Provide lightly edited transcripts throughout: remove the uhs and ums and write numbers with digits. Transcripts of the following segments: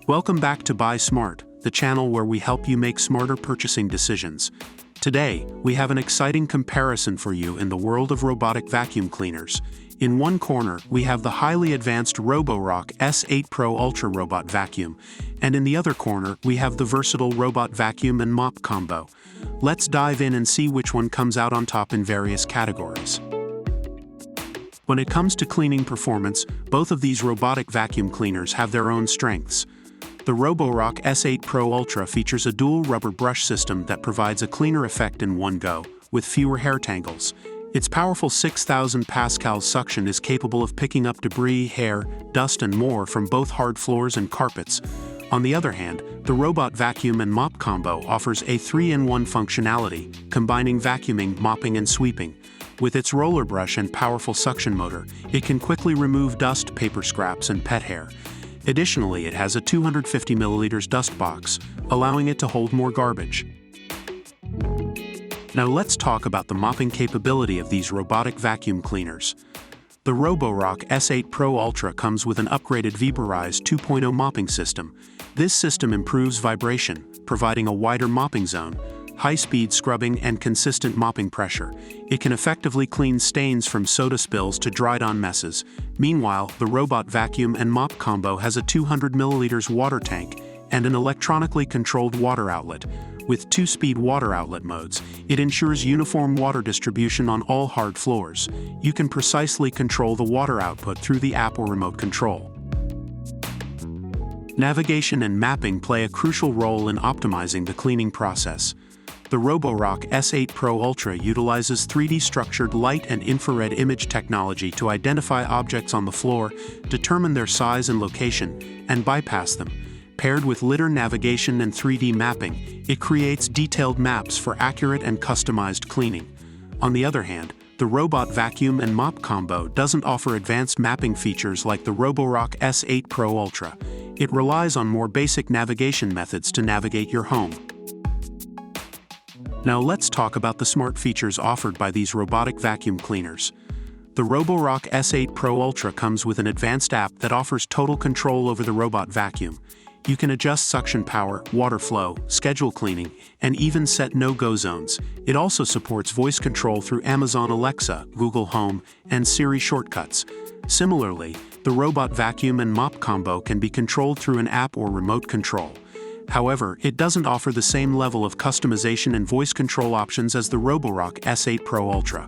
Welcome back to Buy Smart, the channel where we help you make smarter purchasing decisions. Today, we have an exciting comparison for you in the world of robotic vacuum cleaners. In one corner, we have the highly advanced Roborock S8 Pro Ultra Robot Vacuum, and in the other corner, we have the versatile robot vacuum and mop combo. Let's dive in and see which one comes out on top in various categories. When it comes to cleaning performance, both of these robotic vacuum cleaners have their own strengths. The Roborock S8 Pro Ultra features a dual rubber brush system that provides a cleaner effect in one go, with fewer hair tangles. Its powerful 6,000 pascal suction is capable of picking up debris, hair, dust and more from both hard floors and carpets. On the other hand, the robot vacuum and mop combo offers a 3-in-1 functionality, combining vacuuming, mopping and sweeping. With its roller brush and powerful suction motor, it can quickly remove dust, paper scraps and pet hair. Additionally, it has a 250 milliliters dust box, allowing it to hold more garbage. Now let's talk about the mopping capability of these robotic vacuum cleaners. The Roborock S8 Pro Ultra comes with an upgraded Viberize 2.0 mopping system. This system improves vibration, providing a wider mopping zone, high-speed scrubbing and consistent mopping pressure. It can effectively clean stains from soda spills to dried-on messes. Meanwhile, the robot vacuum and mop combo has a 200 milliliters water tank and an electronically controlled water outlet. With 2-speed water outlet modes, it ensures uniform water distribution on all hard floors. You can precisely control the water output through the app or remote control. Navigation and mapping play a crucial role in optimizing the cleaning process. The Roborock S8 Pro Ultra utilizes 3D structured light and infrared image technology to identify objects on the floor, determine their size and location, and bypass them. Paired with lidar navigation and 3D mapping, it creates detailed maps for accurate and customized cleaning. On the other hand, the robot vacuum and mop combo doesn't offer advanced mapping features like the Roborock S8 Pro Ultra. It relies on more basic navigation methods to navigate your home. Now let's talk about the smart features offered by these robotic vacuum cleaners. The Roborock S8 Pro Ultra comes with an advanced app that offers total control over the robot vacuum. You can adjust suction power, water flow, schedule cleaning, and even set no-go zones. It also supports voice control through Amazon Alexa, Google Home, and Siri shortcuts. Similarly, the robot vacuum and mop combo can be controlled through an app or remote control. However, it doesn't offer the same level of customization and voice control options as the Roborock S8 Pro Ultra.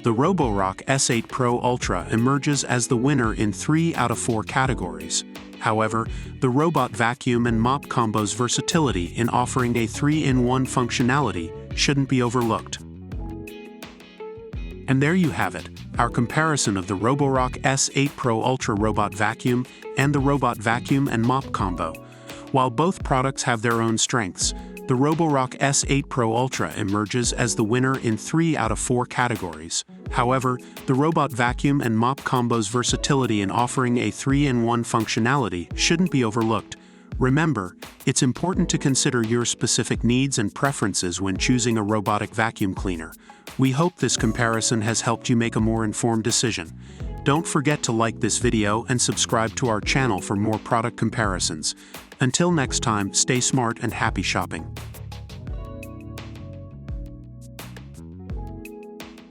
The Roborock S8 Pro Ultra emerges as the winner in 3 out of 4 categories. However, the robot vacuum and mop combo's versatility in offering a 3-in-1 functionality shouldn't be overlooked. And there you have it, our comparison of the Roborock S8 Pro Ultra Robot Vacuum and the robot vacuum and mop combo. While both products have their own strengths, the Roborock S8 Pro Ultra emerges as the winner in 3 out of 4 categories. However, the robot vacuum and mop combo's versatility in offering a 3-in-1 functionality shouldn't be overlooked. Remember, it's important to consider your specific needs and preferences when choosing a robotic vacuum cleaner. We hope this comparison has helped you make a more informed decision. Don't forget to like this video and subscribe to our channel for more product comparisons. Until next time, stay smart and happy shopping.